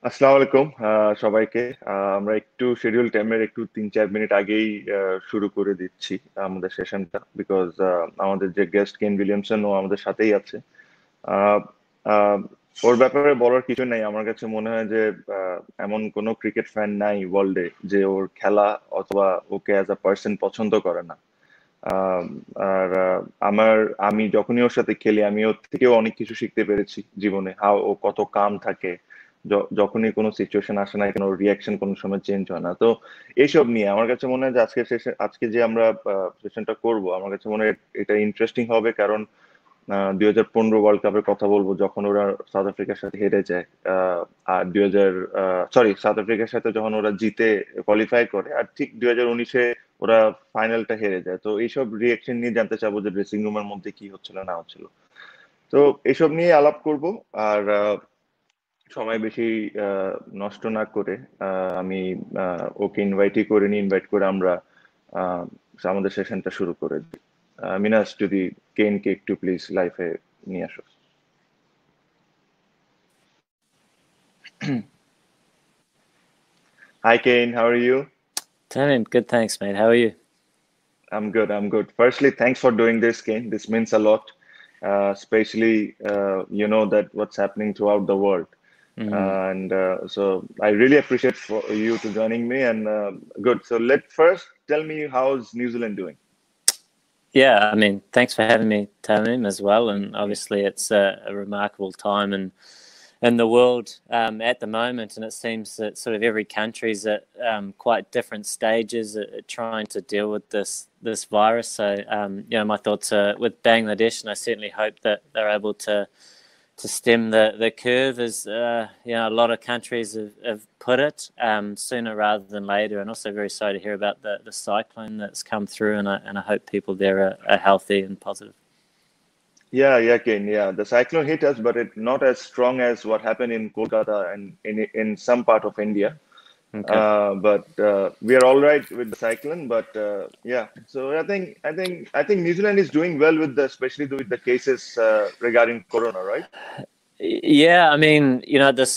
আসসালামু আলাইকুম সবাইকে। আমরা একটু শিডিউল টাইমের একটু 3-4 মিনিট আগেই শুরু করে দিচ্ছি আমাদের সেশনটা, বিকজ আমাদের যে গেস্ট কেন উইলিয়ামসন ও আমাদের সাথেই আছে। আহ, আহ, ওর ব্যাপারে বলার কিছু নেই। আমার কাছে মনে হয় যে এমন কোনো ক্রিকেট ফ্যান নাই ওয়ার্ল্ডে যে ওর খেলা অথবা ওকে অ্যাজ আ পার্সন পছন্দ করে না। আহ, আর আমি যখনই ওর সাথে খেলি আমি ওর থেকেও অনেক কিছু শিখতে পেরেছি জীবনে, হাও ও কত কাম থাকে। যখনই কোনো সিচুয়েশন আসে না কেন রিয়াকশন কোনো সময় চেঞ্জ হয় না। তো এইসব নিয়ে আমার কাছে মনে হয় যে আজকে যে আমরা সেশনটা করব, আমার কাছে মনে হয় এটা ইন্টারেস্টিং হবে। কারণ 2015 ওয়ার্ল্ড কাপের কথা বলবো, যখন ওরা সাউথ আফ্রিকার সাথে হেরে যায়। আর সাউথ আফ্রিকার সাথে যখন ওরা জিতে কোয়ালিফাই করে, আর ঠিক 2019-এ ওরা ফাইনালটা হেরে যায়। তো এইসব রিয়েকশন নিয়ে জানতে চাবো যে ড্রেসিং রুমের মধ্যে কি হচ্ছিল না হচ্ছিল। তো এইসব নিয়ে আলাপ করব। আর সময় বেশি আহ, নষ্ট না করে আমি ওকে ইনভাইটই করে নিই। ইনভাইট করে আমরা আহ, আমাদের সেশনটা শুরু করে দিই। মিনাস, যদি কেনকে একটু প্লিজ লাইফে নিয়ে আসো। Hi Kane, how are you? Tamim, good, thanks, mate. How are you? I'm good. I'm good. Firstly, thanks for doing this, Kane. This means a lot, especially you know that what's happening throughout the world, Mm. and so I really appreciate for you to joining me. And good. So let first tell me how's New Zealand doing. Yeah, I mean, thanks for having me, Tamim, as well. And Yeah. obviously, it's a remarkable time in the world at the moment, and it seems that sort of every country's at quite different stages at trying to deal with this virus. So, my thoughts are with Bangladesh, and I certainly hope that they're able to stem the curve, as a lot of countries have put it, sooner rather than later. And also very sorry to hear about the cyclone that's come through, and I hope people there are healthy and positive. Yeah, Ken. Yeah, the cyclone hit us, but it not as strong as what happened in Kolkata and in some part of India. Okay. But we are all right with the cyclone. But yeah, so I think New Zealand is doing well with especially with the cases regarding corona, right? Yeah, I mean, at this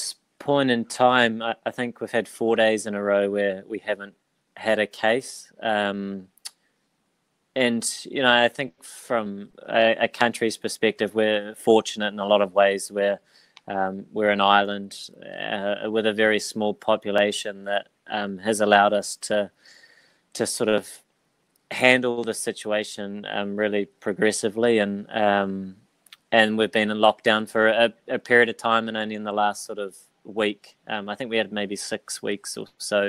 point in time, I think we've had 4 days in a row where we haven't had a case. And I think from a country's perspective, we're fortunate in a lot of ways. We're an island with a very small population that has allowed us to sort of handle the situation really progressively, and we've been in lockdown for a period of time, and only in the last sort of week, I think we had maybe 6 weeks or so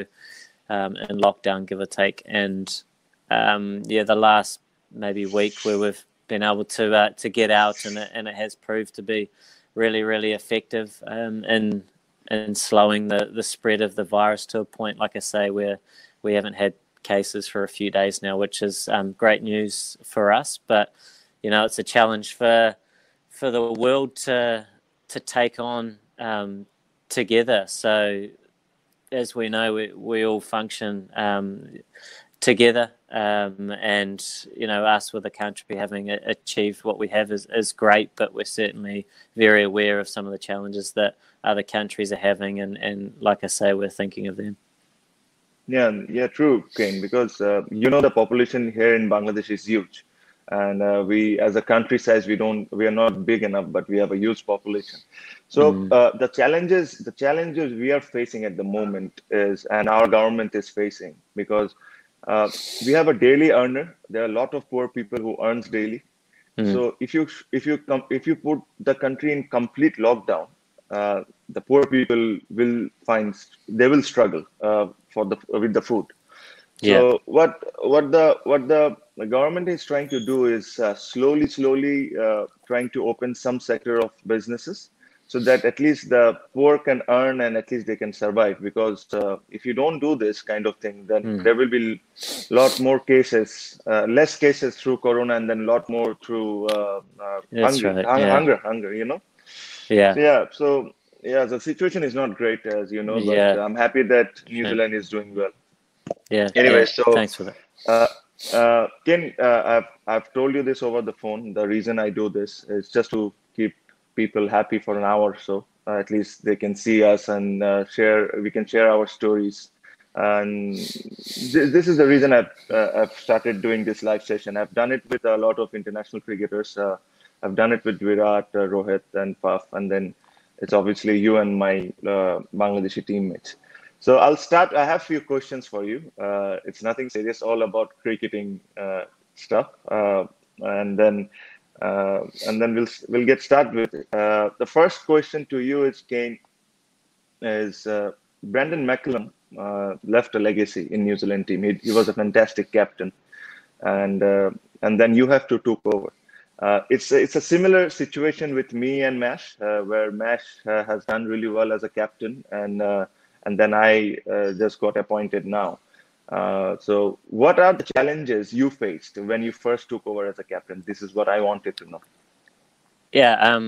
in lockdown, give or take, and the last maybe week where we've been able to get out, and it has proved to be really, really effective in slowing the spread of the virus to a point, like I say, where we haven't had cases for a few days now, which is great news for us. But it's a challenge for the world to take on together. So as we know, we all function together, and us with the country having achieved what we have is great, but we're certainly very aware of some of the challenges that other countries are having, and like I say, we're thinking of them. Yeah, true, Ken, because the population here in Bangladesh is huge, and we, as a country size, we are not big enough, but we have a huge population. So Mm. the challenges we are facing at the moment is, and our government is facing, because uh, we have a daily earner. There are a lot of poor people who earns daily. Mm. So if you put the country in complete lockdown, uh, the poor people they will struggle with the food. Yeah. So what the government is trying to do is slowly trying to open some sector of businesses, so that at least the poor can earn and at least they can survive. Because if you don't do this kind of thing, then Mm. there will be lot more cases, less cases through corona, and then lot more through That's right. Yeah. hunger. Yeah. So yeah, the situation is not great, as you know, but Yeah. I'm happy that New Shame. Zealand is doing well. Yeah. Anyway, Yeah. so Thanks for that. uh, Ken, I've told you this over the phone. The reason I do this is just to keep people happy for an hour or so. at least they can see us and we can share our stories. And this is the reason I've started doing this live session. I've done it with a lot of international cricketers. I've done it with Virat, Rohit, and Puff, and then it's obviously you and my Bangladeshi teammates. So I'll start. I have a few questions for you. It's nothing serious, all about cricketing stuff, and then we'll get started with it. The first question to you is, Kane, is Brandon McCullum left a legacy in New Zealand team. He was a fantastic captain, and then you have to took over. It's a similar situation with me and Mash, where Mash has done really well as a captain, and then I just got appointed now. So what are the challenges you faced when you first took over as a captain? This is what I wanted to know. Yeah,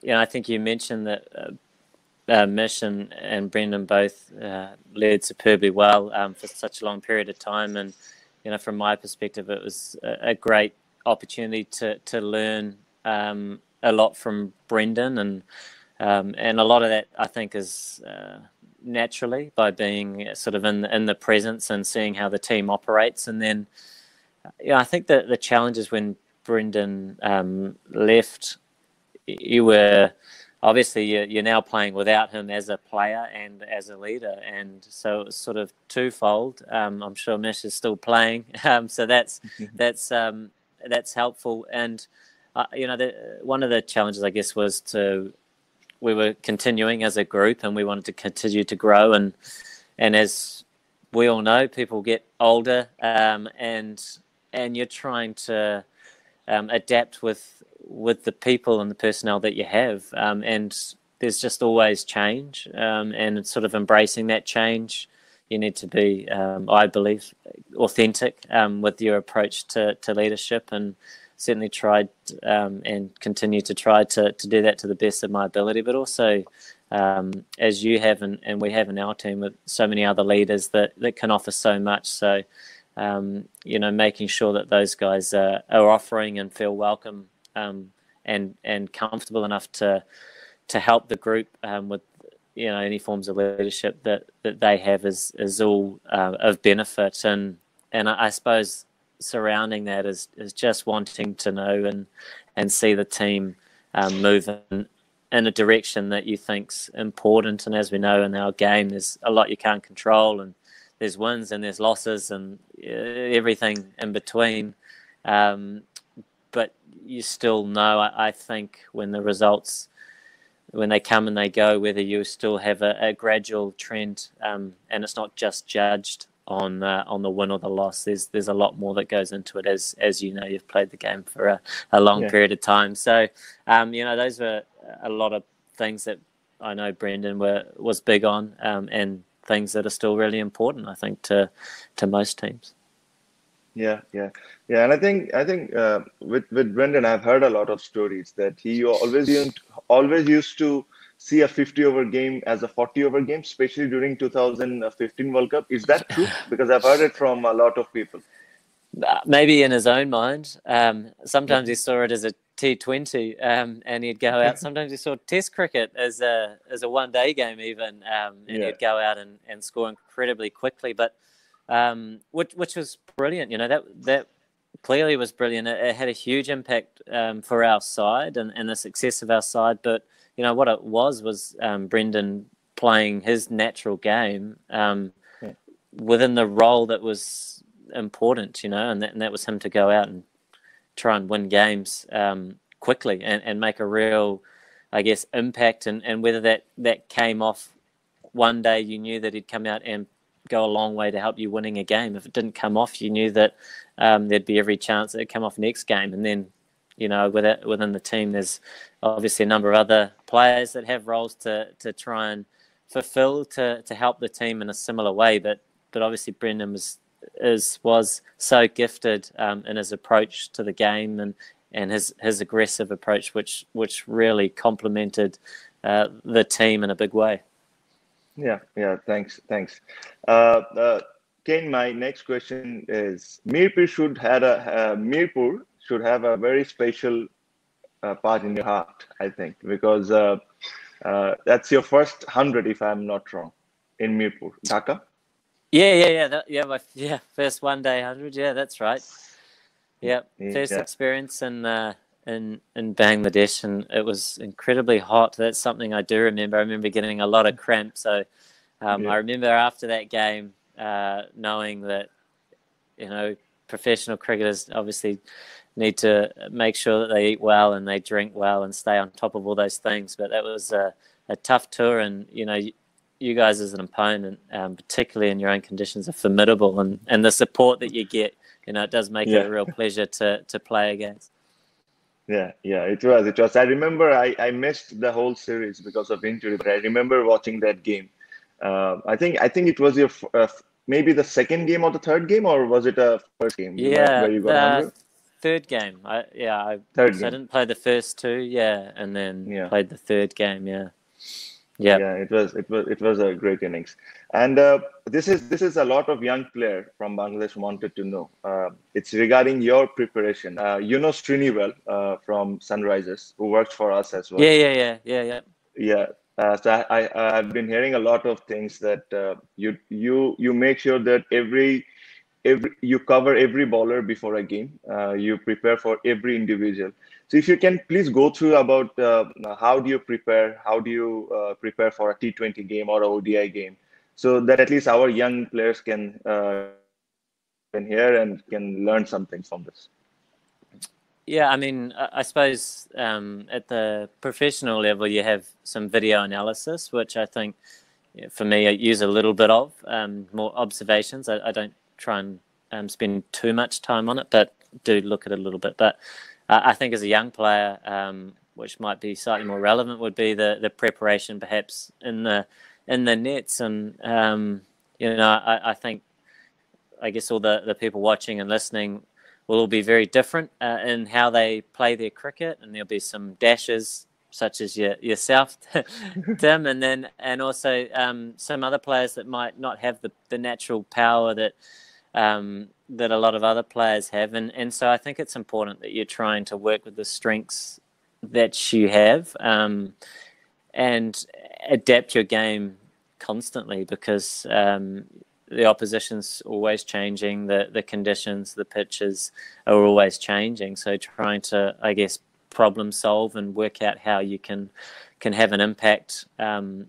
I think you mentioned that Mish and Brendan both led superbly well for such a long period of time, and from my perspective, it was a great opportunity to learn a lot from Brendan, and a lot of that I think is naturally by being sort of in the presence and seeing how the team operates. And then I think that the challenges when Brendan left, you were obviously you're now playing without him as a player and as a leader, and so it's sort of twofold. I'm sure Mish is still playing, so that's helpful. And one of the challenges, I guess, was we were continuing as a group, and we wanted to continue to grow, and as we all know, people get older, and you're trying to adapt with the people and the personnel that you have, and there's just always change, and it's sort of embracing that change. You need to be, I believe, authentic with your approach to leadership, and certainly tried and continue to try to do that to the best of my ability, but also as you have and we have in our team with so many other leaders that can offer so much. So making sure that those guys are offering and feel welcome and comfortable enough to help the group with any forms of leadership that they have is all of benefit. And I suppose surrounding that is just wanting to know and see the team move in a direction that you think's important. And as we know in our game, there's a lot you can't control, and there's wins and there's losses and everything in between. But you still know, I think, when the results, when they come and they go, whether you still have a gradual trend, and it's not just judged on the win or the loss. There's a lot more that goes into it, as you know, you've played the game for a long period of time. So, those were a lot of things that I know Brendan was big on, and things that are still really important, I think, to most teams. Yeah. And I think with Brendan, I've heard a lot of stories that he always used to see a 50-over game as a 40-over game, especially during 2015 World Cup. Is that true? Because I've heard it from a lot of people. Maybe in his own mind. Sometimes he saw it as a T20, and he'd go out. Sometimes he saw Test cricket as a one-day game even, and he'd go out and score incredibly quickly. But which was brilliant. That clearly was brilliant. It had a huge impact for our side and the success of our side. But what it was Brendan playing his natural game within the role that was important, and that was him to go out and try and win games quickly and make a real, I guess, impact. And whether that came off one day, you knew that he'd come out and go a long way to help you winning a game. If it didn't come off, you knew that there'd be every chance it'd come off next game. And then, within the team, there's obviously a number of other players that have roles to try and fulfill to help the team in a similar way. But obviously Brendan was so gifted in his approach to the game and his aggressive approach, which really complemented the team in a big way. Yeah. Thanks. Kane, my next question is: Mirpur should have a very special part in your heart, I think, because That's your first 100, if I'm not wrong, in Mirpur, Dhaka. Yeah. First 1-day 100. Yeah, that's right. Yeah, first Yeah. experience in Bangladesh, and it was incredibly hot. That's something I do remember. I remember getting a lot of cramp. So I remember after that game, knowing that, professional cricketers obviously need to make sure that they eat well and they drink well and stay on top of all those things. But that was a tough tour, and you guys as an opponent, particularly in your own conditions, are formidable, and the support that you get, it does make it a real pleasure to play against. Yeah, it was. I remember I missed the whole series because of injury, but I remember watching that game. I think it was your maybe the second game or the third game, or was it a first game where you got 100? Third game. I didn't play the first two, and then played the third game, Yeah, it was a great innings, and this is a lot of young player from Bangladesh wanted to know. It's regarding your preparation. Srini well from Sunrisers, who works for us as well. Yeah. So I've been hearing a lot of things that you make sure that you cover every bowler before a game. You prepare for every individual. So if you can please go through about how do you prepare for a T20 game or a ODI game, so that at least our young players can hear and can learn something from this. Yeah, I mean, I suppose at the professional level, you have some video analysis, which I think, for me, I use a little bit of more observations. I don't try and spend too much time on it, but do look at it a little bit. But I think as a young player, which might be slightly more relevant, would be the preparation perhaps in the nets. And I think, I guess all the people watching and listening will all be very different in how they play their cricket, and there'll be some dashes such as yourself, Tim, and also some other players that might not have the natural power that a lot of other players have, and so I think it's important that you're trying to work with the strengths that you have and adapt your game constantly, because the opposition's always changing, the conditions, the pitches are always changing. So trying to, I guess, problem solve and work out how you can have an impact, in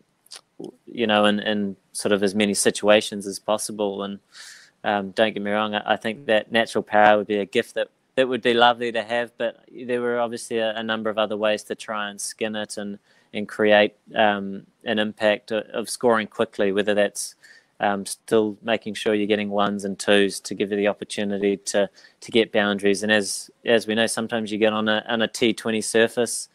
sort of as many situations as possible. And don't get me wrong, I think that natural power would be a gift that would be lovely to have, but there were obviously a number of other ways to try and skin it and create an impact of scoring quickly, whether that's still making sure you're getting ones and twos to give you the opportunity to get boundaries. And as we know, sometimes you get on a T20 surface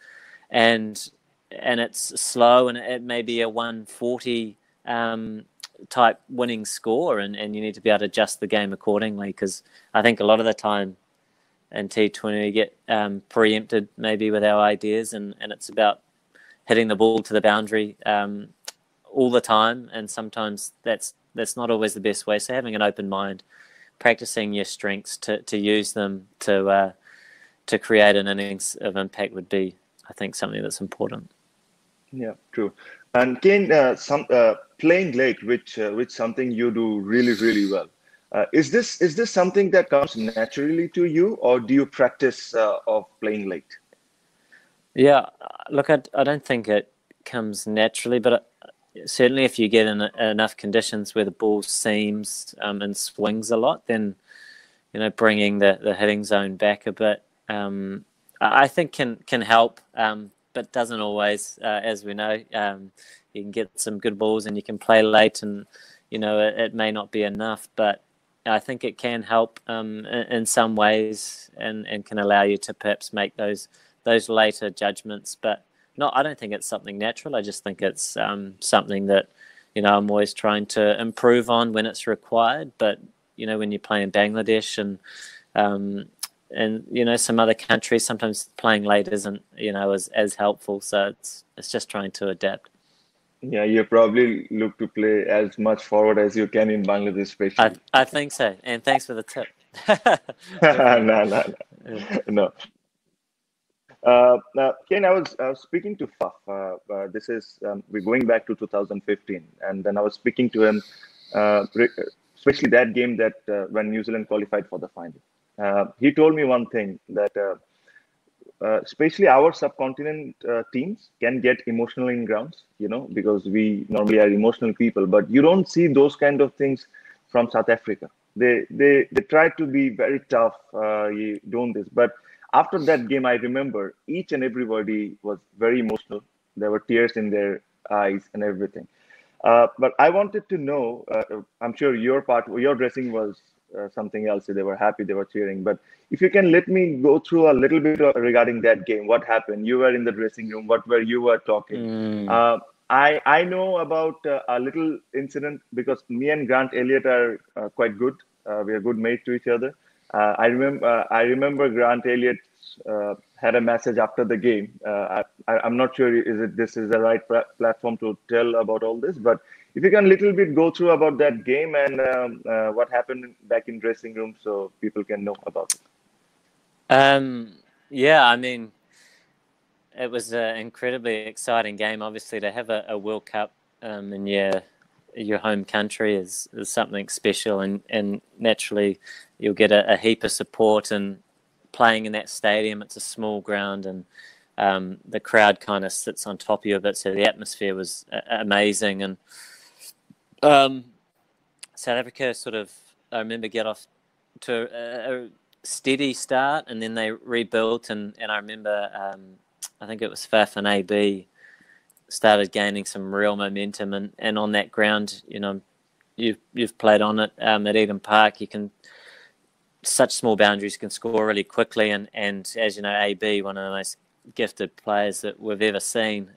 and it's slow, and it may be a 140 type winning score, and you need to be able to adjust the game accordingly, because I think a lot of the time in T20 we get preempted maybe with our ideas, and it's about hitting the ball to the boundary all the time, and sometimes that's not always the best way. So having an open mind, practicing your strengths to use them to create an innings of impact would be, I think, something that's important. Yeah, true. And Kane, playing late, which something you do really, really well. Is this something that comes naturally to you, or do you practice of playing late? Yeah, look, I don't think it comes naturally, but certainly if you get in enough conditions where the ball seams and swings a lot, then bringing the hitting zone back a bit, I think can help, but doesn't always. As we know, you can get some good balls and you can play late, and it may not be enough, but I think it can help in some ways, and can allow you to perhaps make those later judgments. But no, I don't think it's something natural. I just think it's something that I'm always trying to improve on when it's required. But when you play in Bangladesh and some other countries, sometimes playing late isn't as helpful. So it's just trying to adapt. Yeah, you probably look to play as much forward as you can in Bangladesh, especially. I think so, and thanks for the tip. No. Ken, I was speaking to Faf. This is we're going back to 2015, and then I was speaking to him, especially that game that when New Zealand qualified for the final. He told me one thing that especially our subcontinent teams can get emotional in grounds, because we normally are emotional people, but you don't see those kind of things from South Africa. They try to be very tough, you doing this, but after that game, I remember each and everybody was very emotional. There were tears in their eyes and everything. But I wanted to know, I'm sure your dressing was something else. They were happy, they were cheering. But if you can let me go through a little bit regarding that game, what happened? You were in the dressing room. What were you were talking? Uh, I know about a little incident because me and Grant Elliott are quite good. We are good mates to each other. I remember Grant Elliott had a message after the game. I'm not sure this is the right platform to tell about all this, but if you can little bit go through about that game and what happened back in dressing room, so people can know about it. Yeah, I mean, it was an incredibly exciting game. Obviously, to have a World Cup in your home country is something special, and naturally you'll get a heap of support. And playing in that stadium, it's a small ground, and the crowd kind of sits on top of you a bit, so the atmosphere was amazing. And South Africa I remember, get off to a steady start, and then they rebuilt, and I remember I think it was Faf and AB started gaining some real momentum, and on that ground, you've played on it at Eden Park. Such small boundaries, can score really quickly, and as you know, AB, one of the most gifted players that we've ever seen.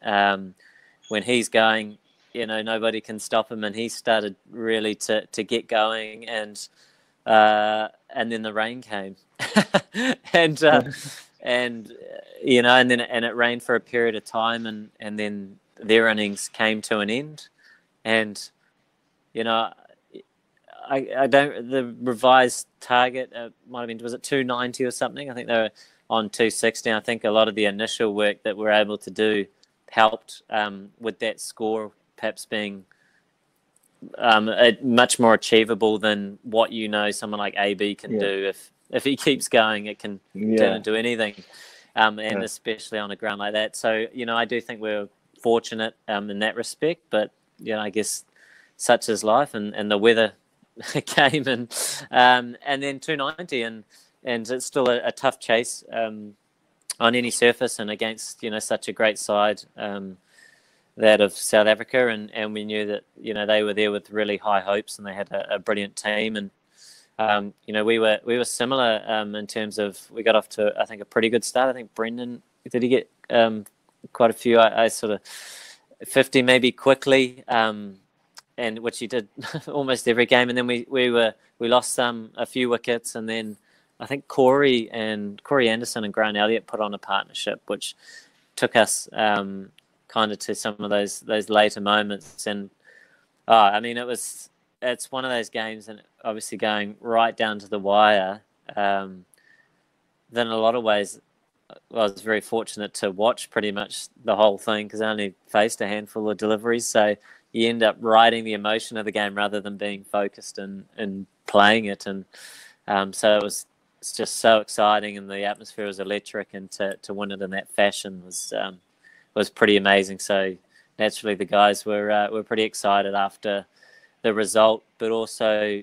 When he's going, nobody can stop him, and he started really to get going, and then the rain came, and and it rained for a period of time, and then their innings came to an end, and I don't. The revised target might have been, was it 290 or something? I think they were on 260. I think a lot of the initial work that we're able to do helped with that score perhaps being much more achievable than what someone like AB can do. If he keeps going, it can turn into anything, and especially on a ground like that. So I do think we're fortunate in that respect, but I guess such is life, and the weather came, and then 290, and it's still a tough chase on any surface, and against such a great side that of South Africa, and we knew that they were there with really high hopes, and they had a brilliant team, and we were similar in terms of, we got off to, I think, a pretty good start. I think Brendan, did he get quite a few? I sort of 50 maybe quickly, and which he did almost every game, and then we lost a few wickets, and then I think Corey Anderson and Grant Elliott put on a partnership which took us kind of to some of those later moments, and I mean, it's one of those games, and obviously going right down to the wire. Then in a lot of ways, I was very fortunate to watch pretty much the whole thing, because I only faced a handful of deliveries, so you end up riding the emotion of the game rather than being focused and playing it. And so it's just so exciting, and the atmosphere was electric, and to win it in that fashion was pretty amazing. So naturally the guys were pretty excited after the result, but also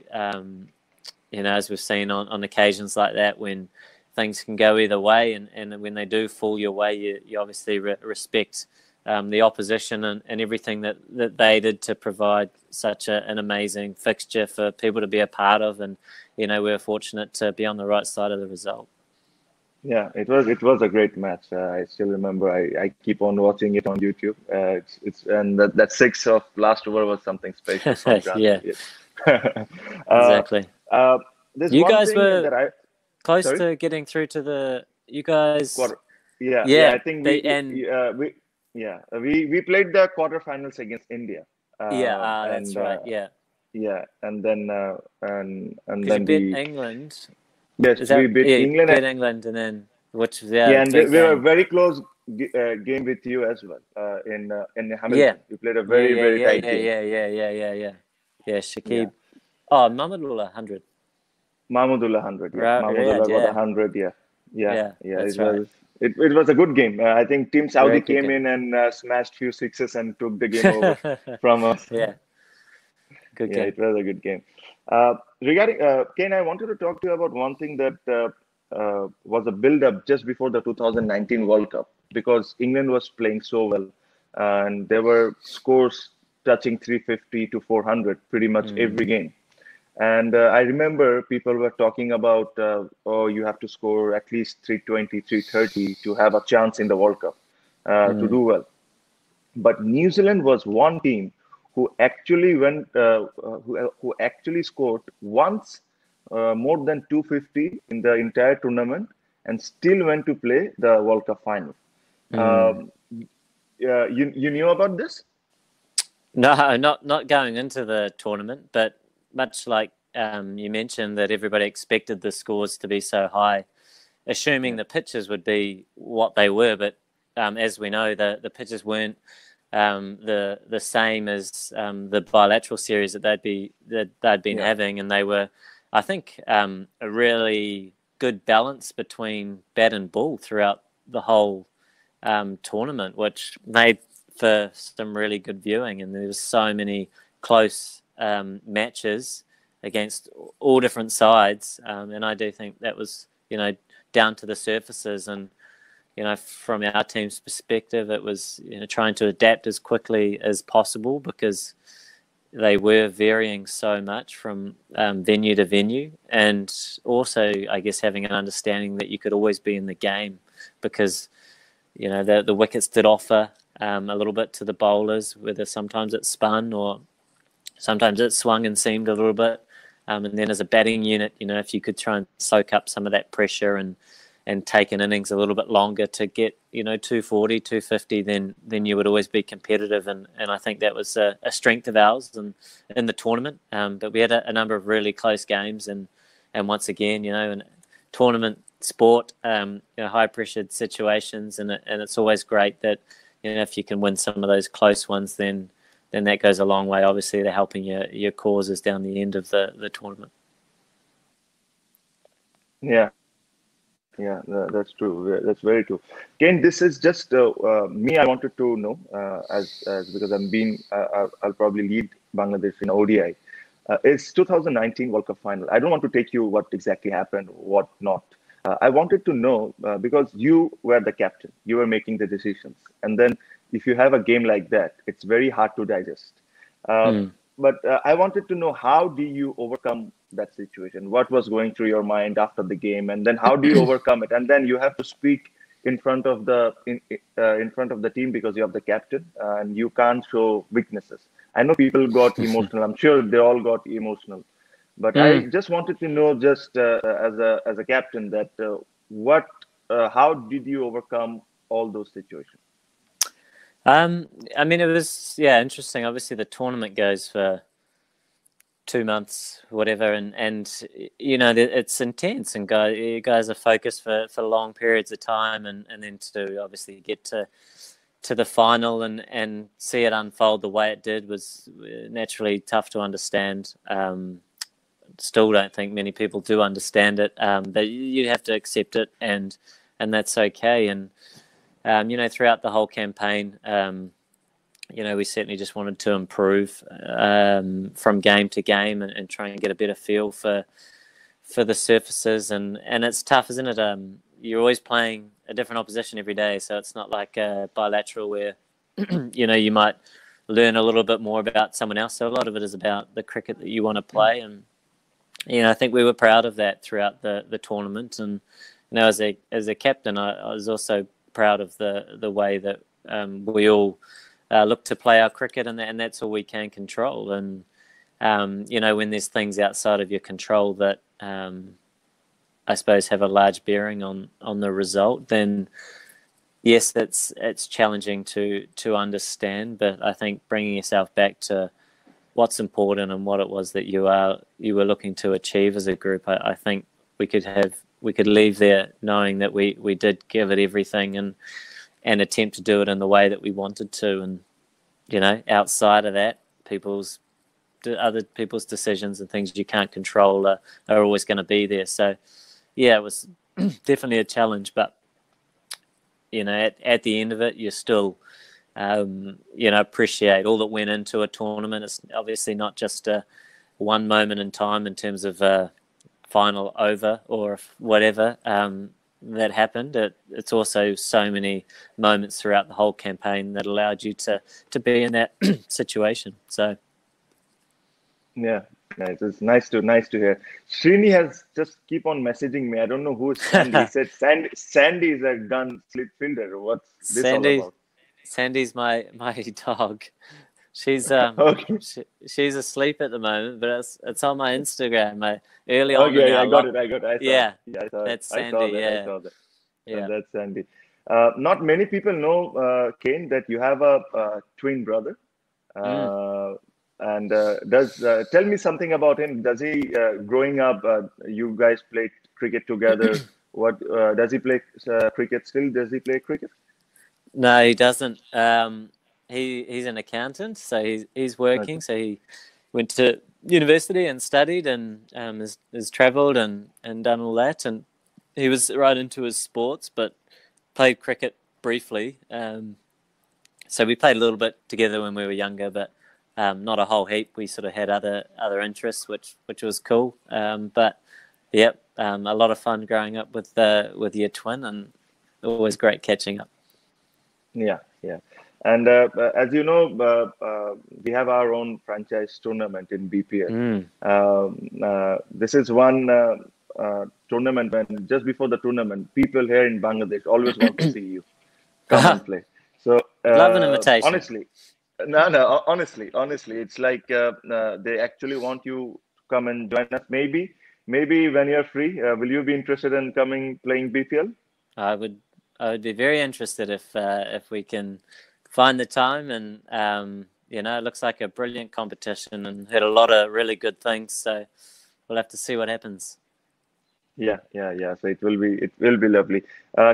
as we've seen on occasions like that, when things can go either way, and when they do fall your way, you obviously respect the opposition and everything that they did to provide such an amazing fixture for people to be a part of, and we were fortunate to be on the right side of the result. Yeah, it was a great match. I still remember. I keep on watching it on YouTube. And that six of last over was something special. From Yeah, exactly. You guys were close to getting through to the. You guys. Quarter. Yeah. I think we played the quarterfinals against India. That's right. Yeah. Yeah, and then and then you beat England. Yes, we beat England. Beat England, and then which Yeah, and good we were game. very close game with you as well in Yeah, Hamilton. You played a yeah, very yeah, very yeah, tight yeah, game. yeah, yeah, yeah, yeah, yeah. Yeah, Yeah, Shakib. Oh, Mamadullah 100. Mahmudullah 100. Yeah, Right, right, Mahmudullah got yeah, 100. Yeah, yeah, yeah. yeah. That's right. It was a good game. I think Team Saudi Very good came game. in and smashed few sixes and took the game over from us. Yeah, good Yeah, game. it was a good game. Regarding Kane, I wanted to talk to you about one thing that was a build-up just before the 2019 World Cup because England was playing so well, and there were scores touching 350 to 400 pretty much every Mm, game. And I remember people were talking about, oh, you have to score at least 320, 330 to have a chance in the World Cup to mm, do well. But New Zealand was one team who actually who actually scored once more than 250 in the entire tournament and still went to play the World Cup final. mm. Um, you knew about this? No, not going into the tournament, but much like you mentioned that everybody expected the scores to be so high, assuming Yeah, the pitches would be what they were. But as we know, the pitches weren't the same as the bilateral series that they'd been yeah, having, and they were, I think, a really good balance between bat and ball throughout the whole tournament, which made for some really good viewing. And there was so many close matches against all different sides, and I do think that was down to the surfaces. And from our team's perspective, it was trying to adapt as quickly as possible because they were varying so much from venue to venue, and also I guess having an understanding that you could always be in the game because the wickets did offer a little bit to the bowlers, whether sometimes it spun or sometimes it swung and seamed a little bit. And then as a batting unit, if you could try and soak up some of that pressure and take an innings a little bit longer to get 240, 250, then you would always be competitive. And I think that was a strength of ours in the tournament. But we had a number of really close games, and once again, in tournament sport, high pressured situations, and it's always great that if you can win some of those close ones, then that goes a long way, obviously, to helping your causes down the end of the tournament. yeah. Yeah, that's true. That's very true. Ken, this is just me. I wanted to know as because I'll probably lead Bangladesh in ODI. It's 2019 World Cup final. I don't want to take you what exactly happened, what not. I wanted to know because you were the captain, you were making the decisions, and then if you have a game like that, it's very hard to digest. Uh, Mm. but I wanted to know how do you overcome that situation? What was going through your mind after the game, and then how do you overcome it? And then you have to speak in front of in front of the team because you have the captain, and you can't show weaknesses. I know people got emotional. I'm sure they all got emotional, but I Mm. just wanted to know, just as a captain, that how did you overcome all those situations? I mean, it was interesting. Obviously, the tournament goes for 2 months, whatever, and it's intense, and you guys are focused for long periods of time, and then to obviously get to the final and see it unfold the way it did was naturally tough to understand. Still don't think many people do understand it, but you have to accept it, and that's okay. And throughout the whole campaign, we certainly just wanted to improve from game to game and try and get a better feel for the surfaces. And it's tough, isn't it? You're always playing a different opposition every day, so it's not like a bilateral where you might learn a little bit more about someone else. So a lot of it is about the cricket that you want to play, and I think we were proud of that throughout the tournament. And as a captain, I was also proud of the way that we all look to play our cricket, and that's all we can control. And when there's things outside of your control that I suppose have a large bearing on the result, then yes, it's challenging to understand. But I think bringing yourself back to what's important and what it was that you were looking to achieve as a group, I think we could have could leave there knowing that we did give it everything and attempt to do it in the way that we wanted to. And outside of that, other people's decisions and things you can't control are always going to be there. So yeah, it was definitely a challenge, but at the end of it, you still appreciate all that went into a tournament. It's obviously not just one moment in time in terms of final over or whatever that happened. It's also so many moments throughout the whole campaign that allowed you to be in that situation. So yeah, nice. It's nice to hear. Srini has just keep on messaging me. I don't know who is Sandy. He said Sandy is a gun slip fielder. What's this all about? Sandy's my dog. She's okay. she's asleep at the moment, but it's on my Instagram. Early on. Okay, I got it. I saw yeah, it. I saw that's it. Sandy. I saw that. Yeah, that's Sandy. Not many people know, Kane, that you have a twin brother. And tell me something about him. Does he, growing up, you guys played cricket together? What does he play cricket still? Does he play cricket? No, he doesn't. He's an accountant, so he's working. Okay. So he went to university and studied and has travelled and done all that. And he was right into his sports, but played cricket briefly. So we played a little bit together when we were younger, but not a whole heap. We sort of had other interests, which was cool. But yep, a lot of fun growing up with your twin, and always great catching up. Yeah. And as you know, we have our own franchise tournament in BPL. This is one tournament when just before the tournament, people here in Bangladesh always want to see you come and play. So love an invitation. Honestly, it's like they actually want you to come and join us. Maybe when you're free, will you be interested in playing BPL? I would be very interested if we can find the time. And it looks like a brilliant competition and heard a lot of really good things. So we'll have to see what happens. Yeah. So it will be lovely.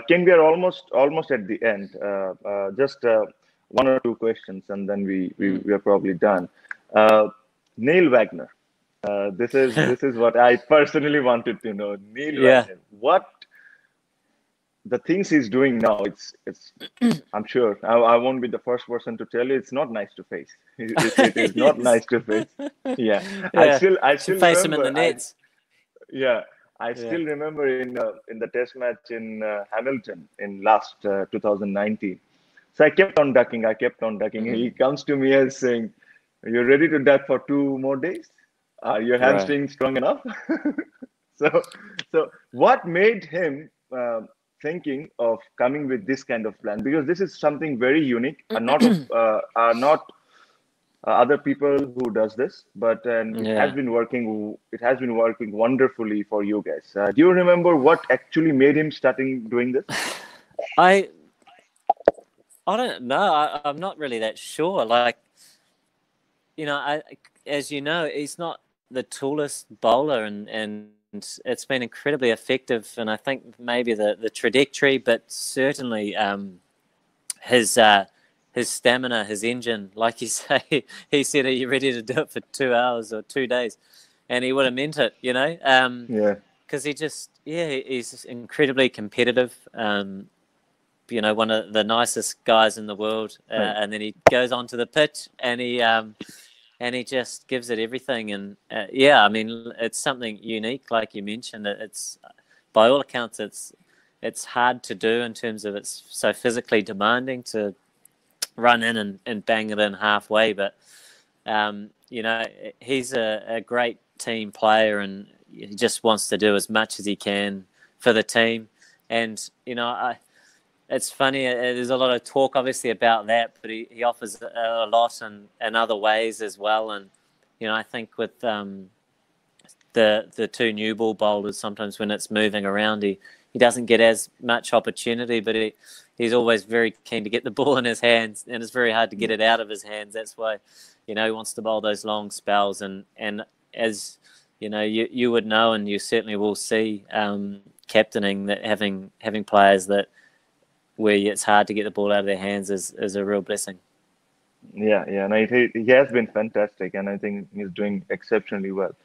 Ken, we are almost at the end. Just one or two questions, and then we are probably done. Neil Wagner. This is what I personally wanted to know. Neil Wagner. What the things he's doing now? It's. I'm sure I won't be the first person to tell you. It's not nice to face. It is not nice to face. Yeah. I still face him in the nets. I still remember in the test match in Hamilton in last 2019. So I kept on ducking. He comes to me as saying, "Are you ready to duck for 2 more days? Are your hamstrings strong enough?" So what made him thinking of coming with this kind of plan? Because this is something very unique, and not other people who does this, but it has been working. It has been working wonderfully for you guys. Do you remember what actually made him starting doing this? I don't know. I'm not really that sure. Like, as you know, he's not the tallest bowler, and it's been incredibly effective. And I think maybe the trajectory, but certainly his stamina, his engine, like you say, he said, "Are you ready to do it for 2 hours or 2 days?" And he would have meant it, because he's incredibly competitive. One of the nicest guys in the world, and then he goes onto the pitch and he just gives it everything. And it's something unique, like you mentioned. It's by all accounts, it's hard to do in terms of it's so physically demanding to run in and bang it in halfway, but he's a great team player, and he just wants to do as much as he can for the team. And it's funny, there's a lot of talk obviously about that, but he offers a lot in other ways as well. And I think with the 2 new ball bowlers, sometimes when it's moving around, he doesn't get as much opportunity, but he's always very keen to get the ball in his hands, and it's very hard to get it out of his hands. That's why, he wants to bowl those long spells. And as you would know, and you certainly will see, captaining, that having players that where it's hard to get the ball out of their hands is a real blessing. Yeah, and he has been fantastic, and I think he's doing exceptionally well.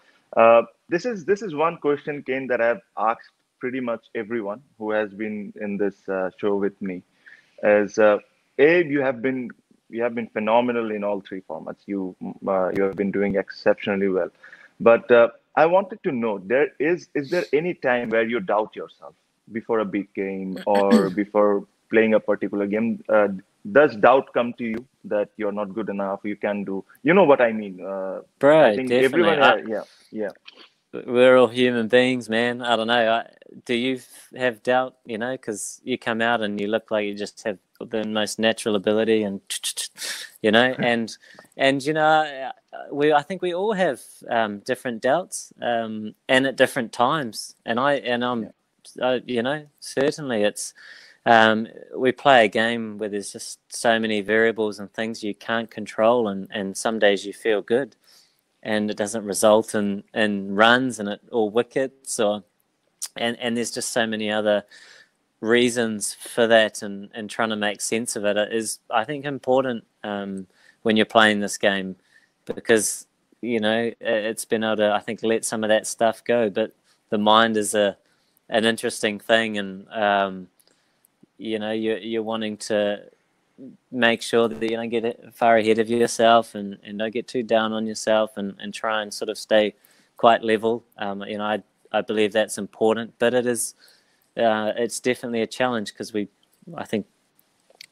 This is one question, Kane, that I've asked pretty much everyone who has been in this show with me. As Abe, you have been phenomenal in all three formats. You have been doing exceptionally well. But I wanted to know, is there any time where you doubt yourself before a big game or before playing a particular game? Does doubt come to you that you're not good enough? You can do. You know what I mean? I Bro, think definitely. everyone. Yeah. We're all human beings, man. I don't know. Do you have doubt? You know, because you come out and you look like you just have the most natural ability, and you know, and you know, I think we all have different doubts, and at different times. I'm, you know, certainly it's. We play a game where there's just so many variables and things you can't control, and some days you feel good, and it doesn't result in runs or wickets, and there's just so many other reasons for that, and trying to make sense of it is, I think, important when you're playing this game, because you know it's been able to, I think, let some of that stuff go. But the mind is an interesting thing, and you know, you're wanting to make sure that you don't get far ahead of yourself, and don't get too down on yourself, and try and sort of stay quite level. You know, I believe that's important, but it's definitely a challenge, because I think,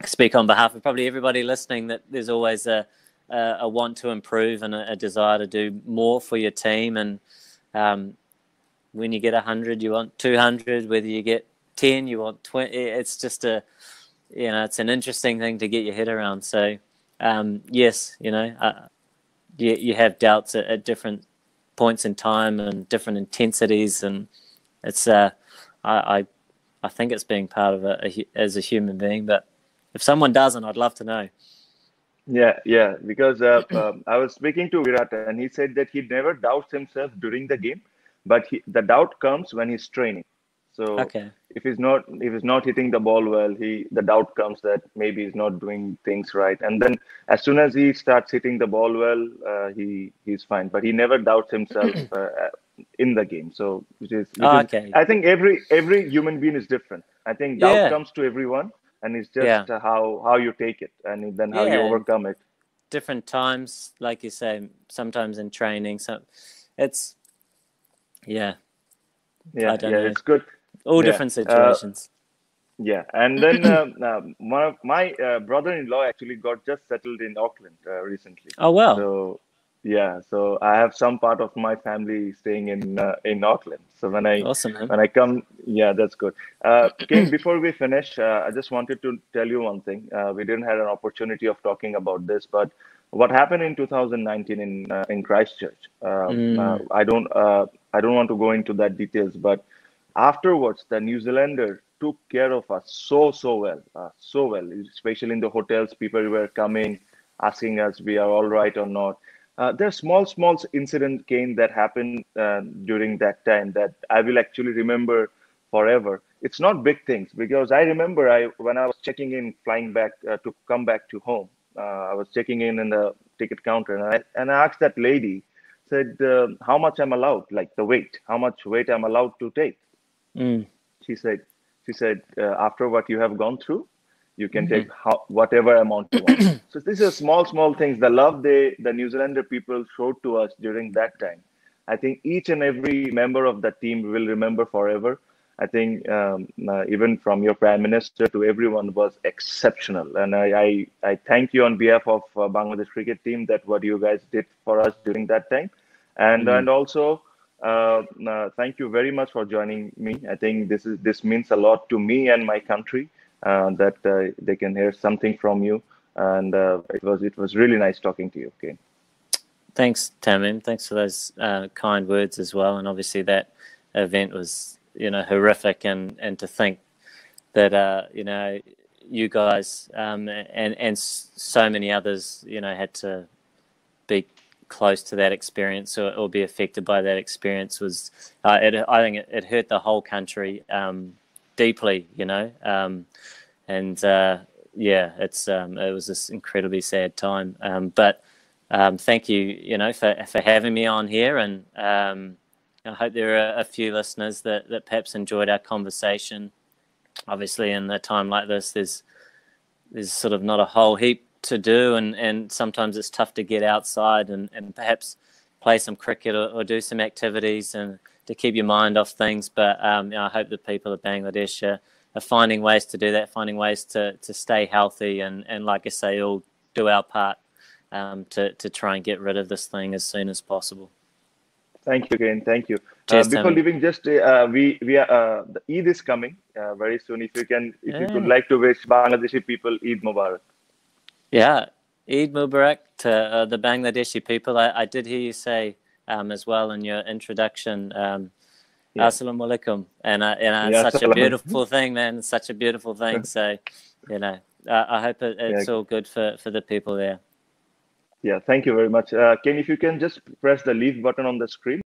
speak on behalf of probably everybody listening, that there's always a want to improve and a desire to do more for your team. And when you get 100, you want 200. Whether you get 10, you want 20. It's just it's an interesting thing to get your head around. So, yes, you know, you have doubts at different points in time and different intensities, and it's I think it's being part of it as a human being. But if someone doesn't, I'd love to know. Yeah, because I was speaking to Virat, and he said that he never doubts himself during the game, but the doubt comes when he's training. So Okay. if he's not hitting the ball well, the doubt comes that maybe he's not doing things right. And then as soon as he starts hitting the ball well, he's fine. But he never doubts himself in the game. So Okay. I think every human being is different. I think doubt Yeah. comes to everyone, and it's just Yeah. how you take it, and then how you Yeah. overcome it. Different times, like you say, sometimes in training. So it's, Yeah, I don't know. it's good. All Yeah. different situations. Yeah, and then one of my brother-in-law actually got just settled in Auckland recently. Oh, wow. So yeah, so I have some part of my family staying in Auckland. So Awesome, man. when I come, yeah, that's good. Kane, before we finish, I just wanted to tell you one thing. We didn't have an opportunity of talking about this, but what happened in 2019 in Christchurch? I don't want to go into that details, but afterwards, the New Zealander took care of us so well, especially in the hotels. People were coming, asking us we are all right or not. There are small incident, Kane, that happened during that time that I will actually remember forever. It's not big things, because I remember when I was checking in, flying back to come back to home. I was checking in the ticket counter, and I asked that lady, said how much I'm allowed, like the weight, how much weight I'm allowed to take. Mm. She said, after what you have gone through, you can take whatever amount you want. So these are small things. The love the New Zealander people showed to us during that time, I think each and every member of the team will remember forever. I think even from your prime minister to everyone was exceptional. And I thank you on behalf of Bangladesh cricket team that what you guys did for us during that time. And also, thank you very much for joining me. I think this means a lot to me and my country, that they can hear something from you. And it was really nice talking to you. Okay. Thanks, Tamim. Thanks for those kind words as well. And obviously that event was, horrific, and to think that you guys and so many others, had to be close to that experience or be affected by that experience was, I think it hurt the whole country deeply, you know, and yeah, it was this incredibly sad time. But thank you, you know, for having me on here, and I hope there are a few listeners that perhaps enjoyed our conversation. Obviously, in a time like this, there's sort of not a whole heap to do, and sometimes it's tough to get outside and perhaps play some cricket or do some activities and to keep your mind off things. But you know, I hope the people of Bangladesh are finding ways to do that, finding ways to stay healthy, and like I say, all do our part to try and get rid of this thing as soon as possible. Thank you again. Thank you. Cheers, before Tamim. leaving, just we are the Eid is coming very soon. If you could like to wish Bangladeshi people Eid Mubarak. Yeah, Eid Mubarak to the Bangladeshi people. I did hear you say as well in your introduction, Assalamu alaikum, and it's such a beautiful thing, man. It's such a beautiful thing. So, you know, I hope it's all good for the people there. Yeah, thank you very much. Ken, if you can just press the leave button on the screen.